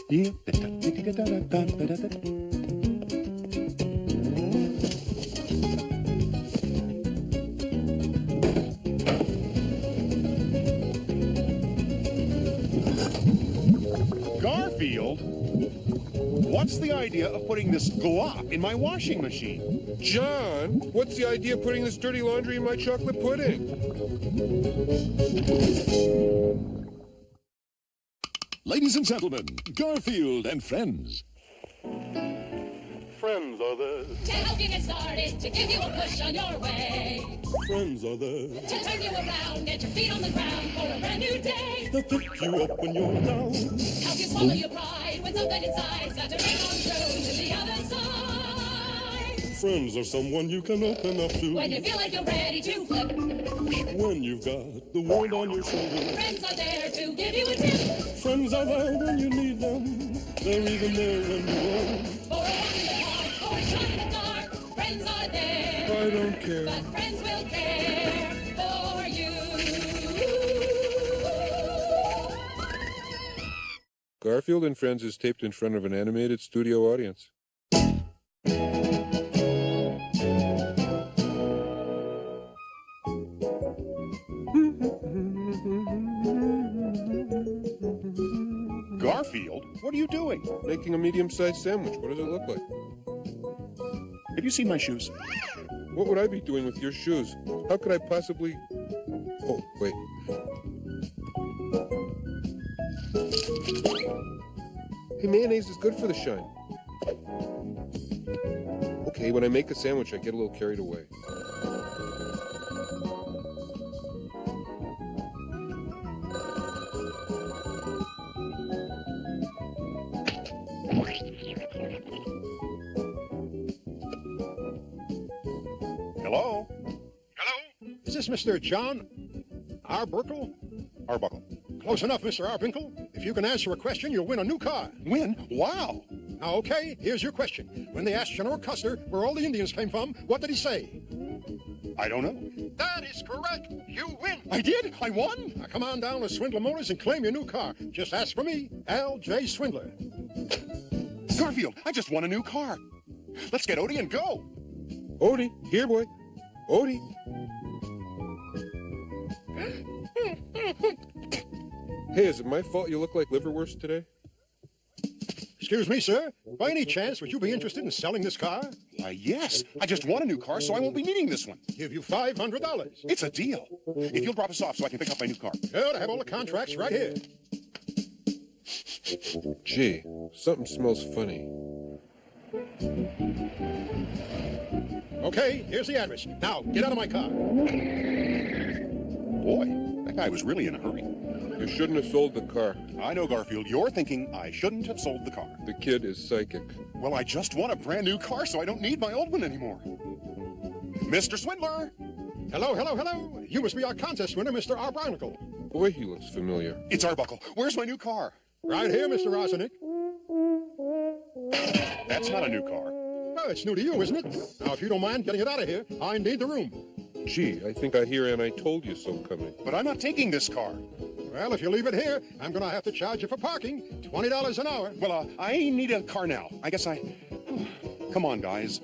Garfield? What's the idea of putting this glop in my washing machine? John, what's the idea of putting this dirty laundry in my chocolate pudding? Ladies and gentlemen, Garfield and Friends. Friends are there. To help you get started, to give you a push on your way. Friends are there. To turn you around, get your feet on the ground for a brand new day. They'll pick you up when you're down. Help you swallow your pride when something inside's got to ring on through to the other side. Friends are someone you can open up to. When you feel like you're ready to flip. When you've got the world on your shoulders. Friends are there to give you a tip. Friends are there when you need them. They're even there when you won't. For a walk in the park or a shot in the dark. Friends are there. I don't care. But friends will care for you. Garfield and Friends is taped in front of an animated studio audience. Garfield, what are you doing? Making a medium-sized sandwich. What does it look like? Have you seen my shoes? What would I be doing with your shoes? How could I possibly... Oh, wait. Hey, mayonnaise is good for the shine. Okay, when I make a sandwich, I get a little carried away. Hello? Hello? Is this Mr. John Arbuckle? Arbuckle. Close enough, Mr. Arbuckle. If you can answer a question, you'll win a new car. Win? Wow. Now, okay, here's your question. When they asked General Custer where all the Indians came from, what did he say? I don't know. That is correct. You win. I did? I won? Now, come on down to Swindler Motors and claim your new car. Just ask for me, Al J. Swindler. Garfield, I just won a new car. Let's get Odie and go. Odie, here, boy. Odie. Hey, is it my fault you look like liverwurst today? Excuse me, sir. By any chance, would you be interested in selling this car? Why, yes. I just won a new car, so I won't be needing this one. Give you $500. It's a deal. If you'll drop us off so I can pick up my new car. Good, I have all the contracts right here. Gee, something smells funny. Okay, here's the address. Now, get out of my car. Boy, that guy was really in a hurry. You shouldn't have sold the car. I know, Garfield. You're thinking I shouldn't have sold the car. The kid is psychic. Well, I just won a brand new car, so I don't need my old one anymore. Mr. Swindler! Hello, hello, hello. You must be our contest winner, Mr. Arbuckle. Boy, he looks familiar. It's Arbuckle. Where's my new car? Right here, Mr. Arsenic. That's not a new car. Oh, it's new to you, isn't it? Now, if you don't mind getting it out of here, I need the room. Gee, I think I hear "and I told you so" coming. But I'm not taking this car. Well, if you leave it here, I'm going to have to charge you for parking. $20 an hour. Well, I need a car now. I guess I... Come on, guys.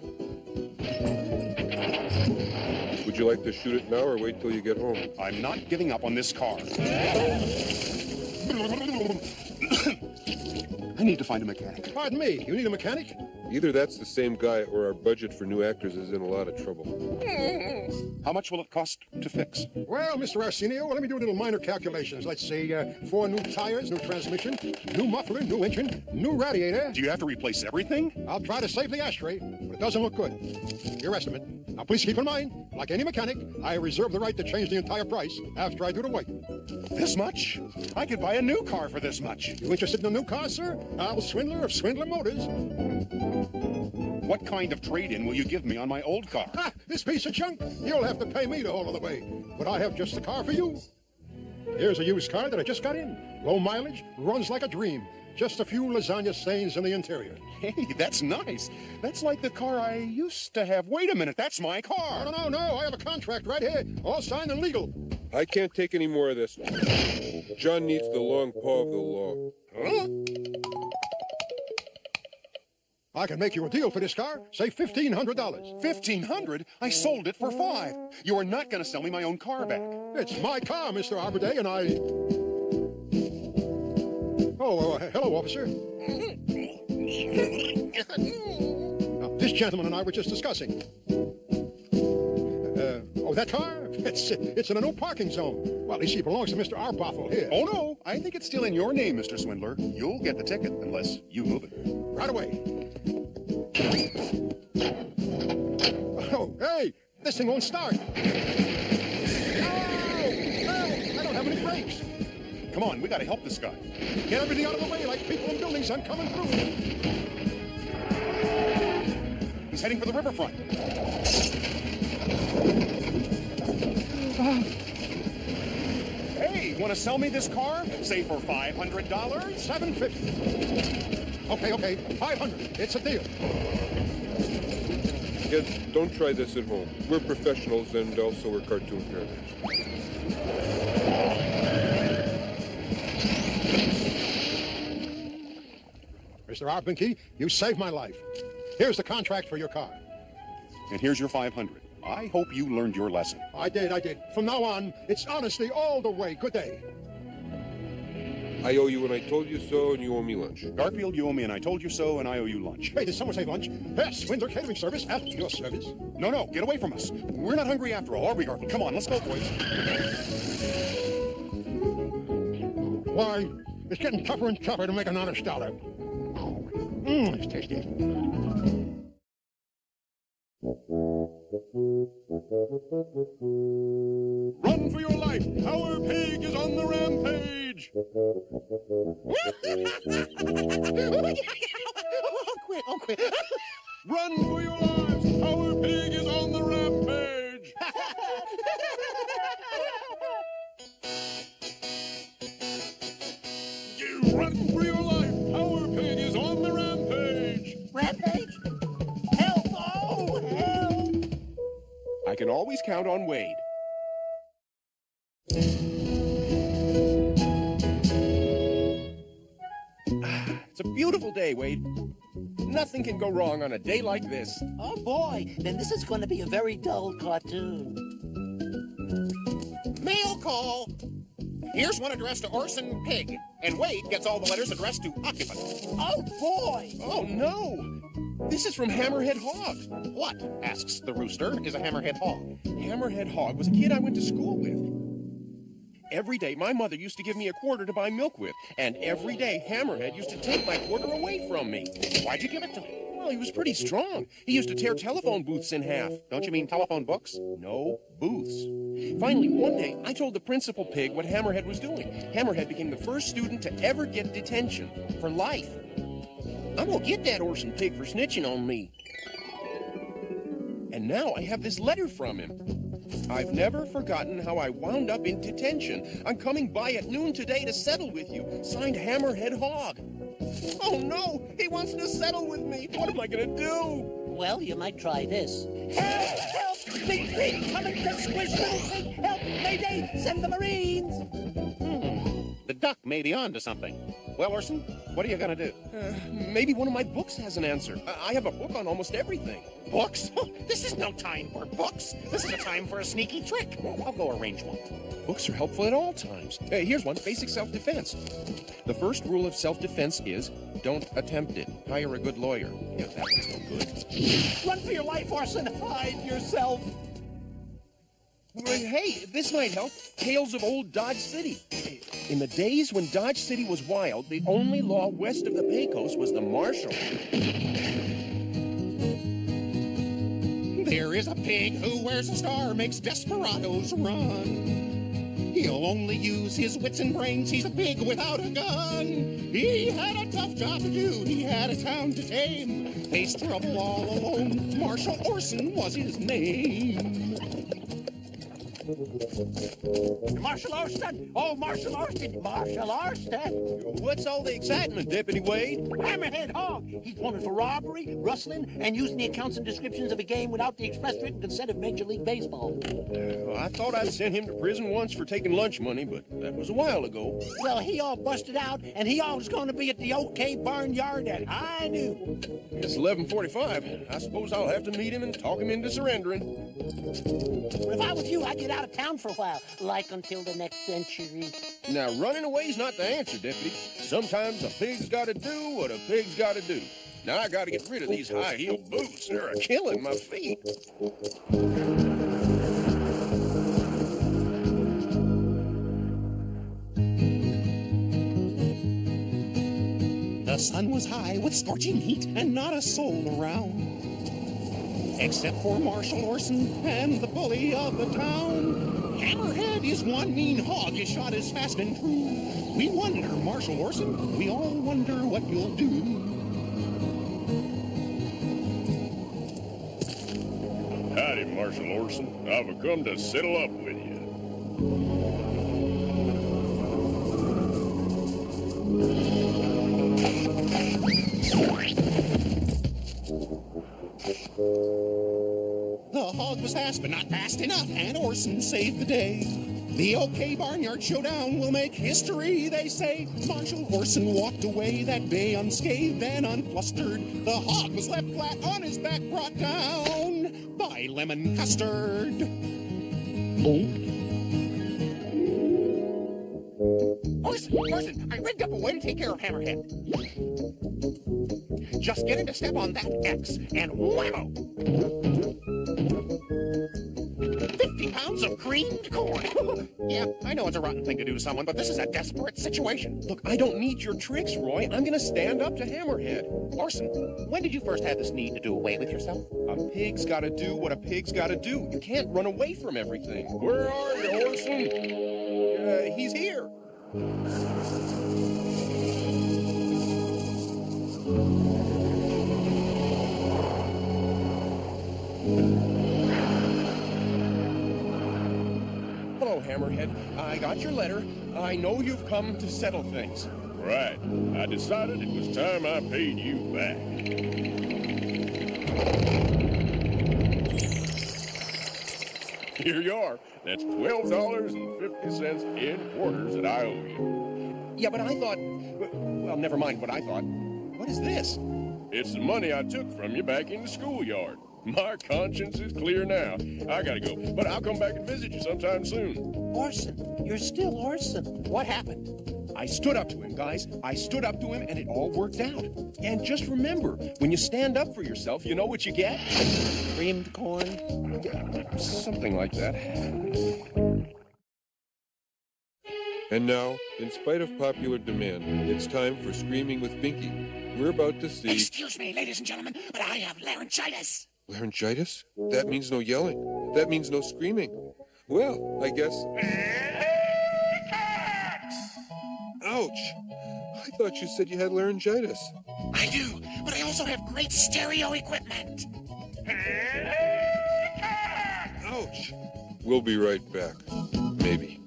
Would you like to shoot it now or wait till you get home? I'm not giving up on this car. I need to find a mechanic. Pardon me, you need a mechanic? Either that's the same guy or our budget for new actors is in a lot of trouble. How much will it cost to fix? Well, Mr. Arsenio, let me do a little minor calculations. Let's see, 4 new tires, new transmission, new muffler, new engine, new radiator. Do you have to replace everything? I'll try to save the ashtray, but it doesn't look good. Your estimate. Now, please keep in mind, like any mechanic, I reserve the right to change the entire price after I do the work. This much? I could buy a new car for this much. You interested in a new car, sir? Al Swindler of Swindler Motors. What kind of trade-in will you give me on my old car? Ha! This piece of junk! You'll have to pay me the whole of the way. But I have just the car for you. Here's a used car that I just got in. Low mileage, runs like a dream. Just a few lasagna stains in the interior. Hey, that's nice. That's like the car I used to have. Wait a minute, that's my car. No. I have a contract right here, all signed and legal. I can't take any more of this. John needs the long paw of the law. Huh? I can make you a deal for this car, say $1,500. $1,500? I sold it for $5. You are not going to sell me my own car back. It's my car, Mr. Arborday, and I... Oh, hello, officer. Now, this gentleman and I were just discussing. That car? It's in a no parking zone. Well, you see, it belongs to Mr. Arbothel here. Oh, no. I think it's still in your name, Mr. Swindler. You'll get the ticket unless you move it. Right away. Oh, hey! This thing won't start. Oh! I don't have any brakes. Come on, we got to help this guy. Get everything out of the way like people in buildings. I'm coming through. He's heading for the riverfront. Hey, want to sell me this car? Say for $500? $750. Okay, $500. It's a deal. Kids, don't try this at home. We're professionals and also we're cartoon characters. Mr. Arbenke, you saved my life. Here's the contract for your car. And here's your $500. I hope you learned your lesson. I did. From now on, it's honesty all the way. Good day. I owe you when I told you so, and you owe me lunch. Garfield, you owe me and I told you so, and I owe you lunch. Hey, did someone say lunch? Yes, Swindler Catering Service at your service. No, get away from us. We're not hungry after all, are we, Garfield? Come on, let's go, boys. Why, it's getting tougher and tougher to make an honest dollar. It's tasty. Run for your life! Our pig is on the rampage! I'll quit. Run for your lives! Our pig is on the rampage! Run for your life! Our pig is on the rampage! Rampage? Help! Oh, help! I can always count on Wade. It's a beautiful day, Wade. Nothing can go wrong on a day like this. Oh, boy. Then this is going to be a very dull cartoon. Mail call. Here's one addressed to Orson Pig, and Wade gets all the letters addressed to occupant. Oh, boy. Oh, no. This is from Hammerhead Hog. What, asks the rooster, is a hammerhead hog? Hammerhead Hog was a kid I went to school with. Every day, my mother used to give me a quarter to buy milk with, and every day, Hammerhead used to take my quarter away from me. Why'd you give it to him? Well, he was pretty strong. He used to tear telephone booths in half. Don't you mean telephone books? No, booths. Finally, one day, I told the principal pig what Hammerhead was doing. Hammerhead became the first student to ever get detention for life. I'm gonna get that Orson Pig for snitching on me. And now I have this letter from him. I've never forgotten how I wound up in detention. I'm coming by at noon today to settle with you. Signed, Hammerhead Hog. Oh, no! He wants to settle with me! What am I gonna do? Well, you might try this. Help! Help! Big pig coming to squish little pig! Help! Mayday! Send the Marines! The duck may be on to something. Well, Orson, what are you gonna do? Maybe one of my books has an answer. I have a book on almost everything. Books? This is no time for books. This is a time for a sneaky trick. I'll go arrange one. Books are helpful at all times. Here's one, basic self-defense. The first rule of self-defense is don't attempt it. Hire a good lawyer. Yeah, that one's no good. Run for your life, Orson! Hide yourself! Well, hey, this might help. Tales of Old Dodge City. In the days when Dodge City was wild, the only law west of the Pecos was the martial. There is a pig who wears a star, makes desperados run. He'll only use his wits and brains, he's a pig without a gun. He had a tough job to do, he had a town to tame. Faced trouble all alone, Marshal Orson was his name. Marshal Orston! Oh, Marshal Orston! Marshal Orston! What's all the excitement, Deputy Wade? Hammerhead Hog! He's wanted for robbery, rustling, and using the accounts and descriptions of a game without the express written consent of Major League Baseball. I thought I'd sent him to prison once for taking lunch money, but that was a while ago. Well, he all busted out, and he all was going to be at the OK Barnyard at high noon. It's 11:45. I suppose I'll have to meet him and talk him into surrendering. But if I was you, I'd get out of town for a while, like until the next century. Now, running away's not the answer, Deputy. Sometimes a pig's got to do what a pig's got to do. Now, I got to get rid of these high-heeled boots. They're killing my feet. The sun was high with scorching heat and not a soul around. Except for Marshal Orson and the bully of the town. Hammerhead is one mean hog, his shot is fast and true. We wonder, Marshal Orson, we all wonder what you'll do. Howdy, Marshal Orson. I've come to settle up with you. The hog was fast, but not fast enough, and Orson saved the day. The OK Barnyard Showdown will make history, they say. Marshal Orson walked away that day unscathed and unflustered. The hog was left flat on his back, brought down by lemon custard. Orson, I rigged up a way to take care of Hammerhead. Just get him to step on that X, and whammo! 50 pounds of creamed corn. Yeah, I know it's a rotten thing to do to someone, but this is a desperate situation. Look, I don't need your tricks, Roy. I'm going to stand up to Hammerhead. Orson, when did you first have this need to do away with yourself? A pig's got to do what a pig's got to do. You can't run away from everything. Where are you, Orson? He's here. Hello, Hammerhead. I got your letter. I know you've come to settle things. Right. I decided it was time I paid you back. Here you are. That's $12.50 in quarters that I owe you. Yeah, but I thought... Well, never mind what I thought. What is this? It's the money I took from you back in the schoolyard. My conscience is clear now. I gotta go, but I'll come back and visit you sometime soon. Orson, you're still Orson. What happened? I stood up to him, guys. I stood up to him, and it all worked out. And just remember, when you stand up for yourself, you know what you get? Creamed corn? Something like that. And now, in spite of popular demand, it's time for Screaming with Pinky. We're about to see... Excuse me, ladies and gentlemen, but I have laryngitis. Laryngitis? That means no yelling. That means no screaming. Well, I guess... Ouch! I thought you said you had laryngitis. I do, but I also have great stereo equipment. Ouch! We'll be right back. Maybe.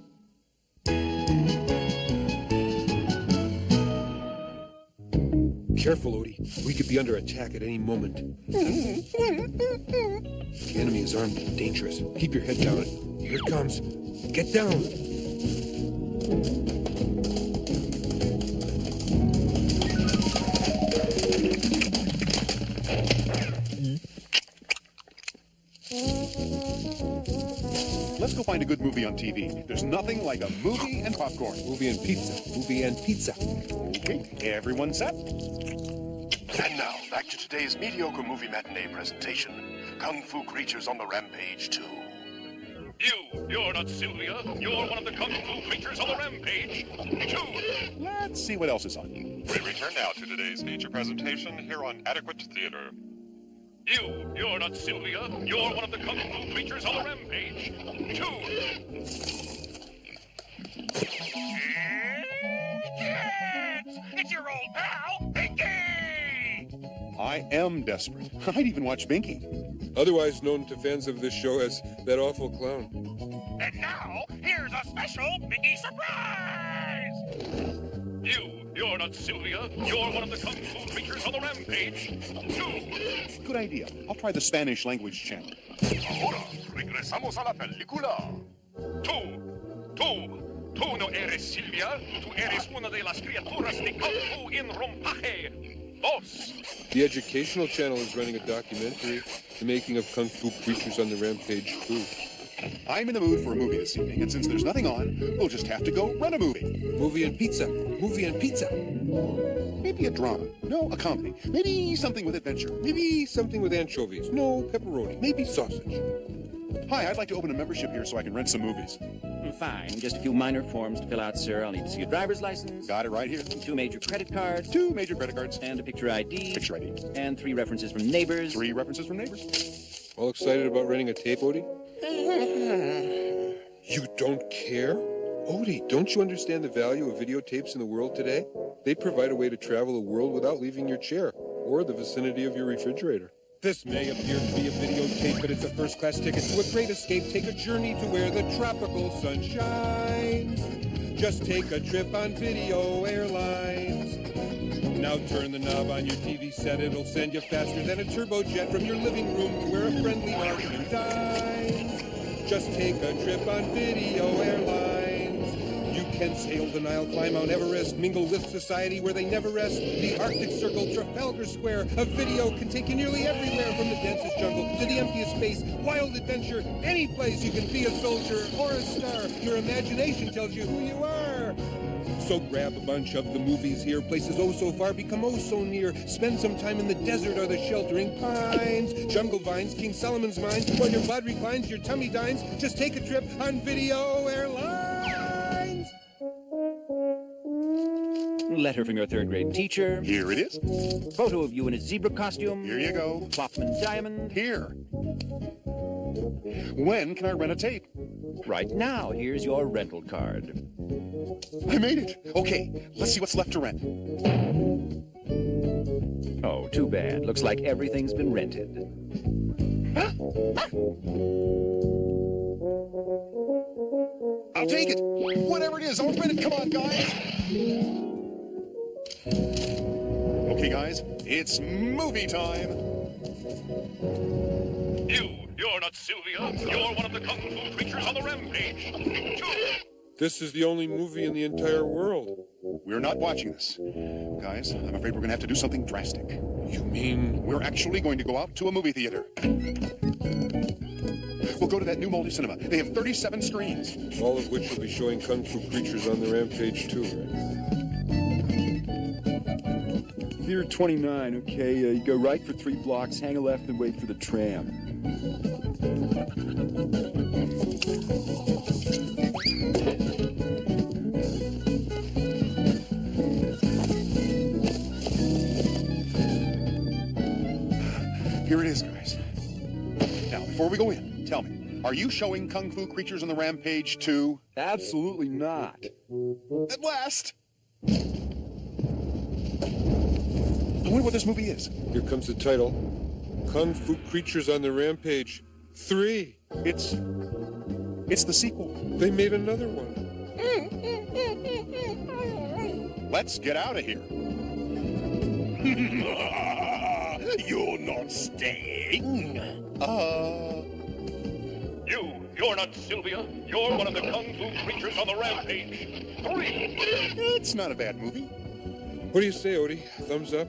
Careful, Odie. We could be under attack at any moment. The enemy is armed and dangerous. Keep your head down. Here it comes. Get down. Let's go find a good movie on TV. There's nothing like a movie and popcorn. Movie and pizza. Movie and pizza. Okay, everyone set? And now, back to today's mediocre movie matinee presentation. Kung Fu Creatures on the Rampage 2. You're not Sylvia. You're one of the Kung Fu creatures on the Rampage 2. Let's see what else is on. We return now to today's feature presentation here on Adequate Theater. You're not Sylvia. You're one of the Kung Fu creatures on the Rampage 2. It's your old pal, Pinky! I am desperate. I'd even watch Binky. Otherwise known to fans of this show as that awful clown. And special Mickey surprise! You're not Sylvia. You're one of the kung fu creatures on the rampage. 2. Good idea. I'll try the Spanish language channel. Ahora, regresamos a la película. Tú no eres Silvia. Tú eres una de las criaturas de kung fu en rompaje. 2. The Educational Channel is running a documentary, The Making of Kung Fu Creatures on the Rampage 2. I'm in the mood for a movie this evening, and since there's nothing on, we'll just have to go rent a movie. Movie and pizza. Movie and pizza. Maybe a drama. No, a comedy. Maybe something with adventure. Maybe something with anchovies. No, pepperoni. Maybe sausage. Hi, I'd like to open a membership here so I can rent some movies. Fine. Just a few minor forms to fill out, sir. I'll need to see your driver's license. Got it right here. 2 major credit cards. 2 major credit cards. And a picture ID. Picture ID. And 3 references from neighbors. 3 references from neighbors. All excited about renting a tape, Odie? You don't care? Odie, don't you understand the value of videotapes in the world today? They provide a way to travel the world without leaving your chair or the vicinity of your refrigerator. This may appear to be a videotape, but it's a first-class ticket to a great escape. Take a journey to where the tropical sun shines. Just take a trip on Video Airlines. Now turn the knob on your TV set. It'll send you faster than a turbojet from your living room to where a friendly Martian dines. Just take a trip on Video Airlines. You can sail the Nile, climb Mount Everest, mingle with society where they never rest. The Arctic Circle, Trafalgar Square. A video can take you nearly everywhere, from the densest jungle to the emptiest space. Wild adventure, any place you can be a soldier or a star. Your imagination tells you who you are. So grab a bunch of the movies here. Places oh so far become oh so near. Spend some time in the desert or the sheltering pines. Jungle vines, King Solomon's mines. While your body reclines, your tummy dines. Just take a trip on Video Airlines. Letter from your 3rd grade teacher. Here it is. Photo of you in a zebra costume. Here you go. Klopman diamond. Here. When can I rent a tape? Right now. Here's your rental card. I made it. Okay, let's see what's left to rent. Oh, too bad. Looks like everything's been rented. I'll take it. Whatever it is, I'll rent it. Come on, guys. Okay, guys, it's movie time. You're not Sylvia. You're one of the kung fu creatures on the rampage. 2. This is the only movie in the entire world. We're not watching this. Guys, I'm afraid we're going to have to do something drastic. You mean? We're actually going to go out to a movie theater. We'll go to that new multi-cinema. They have 37 screens. All of which will be showing Kung Fu Creatures on the Rampage too, right? Theater 29, okay. You go right for 3 blocks, hang a left, and wait for the tram. Here it is, guys. Now, before we go in, tell me, are you showing Kung Fu Creatures on the Rampage too? Absolutely not. At last! I wonder what this movie is. Here comes the title. Kung Fu Creatures on the Rampage 3. It's the sequel. They made another one. Let's get out of here. You're not staying. You're not Sylvia. You're one of the kung fu creatures on the rampage. 3. It's not a bad movie. What do you say, Odie? Thumbs up?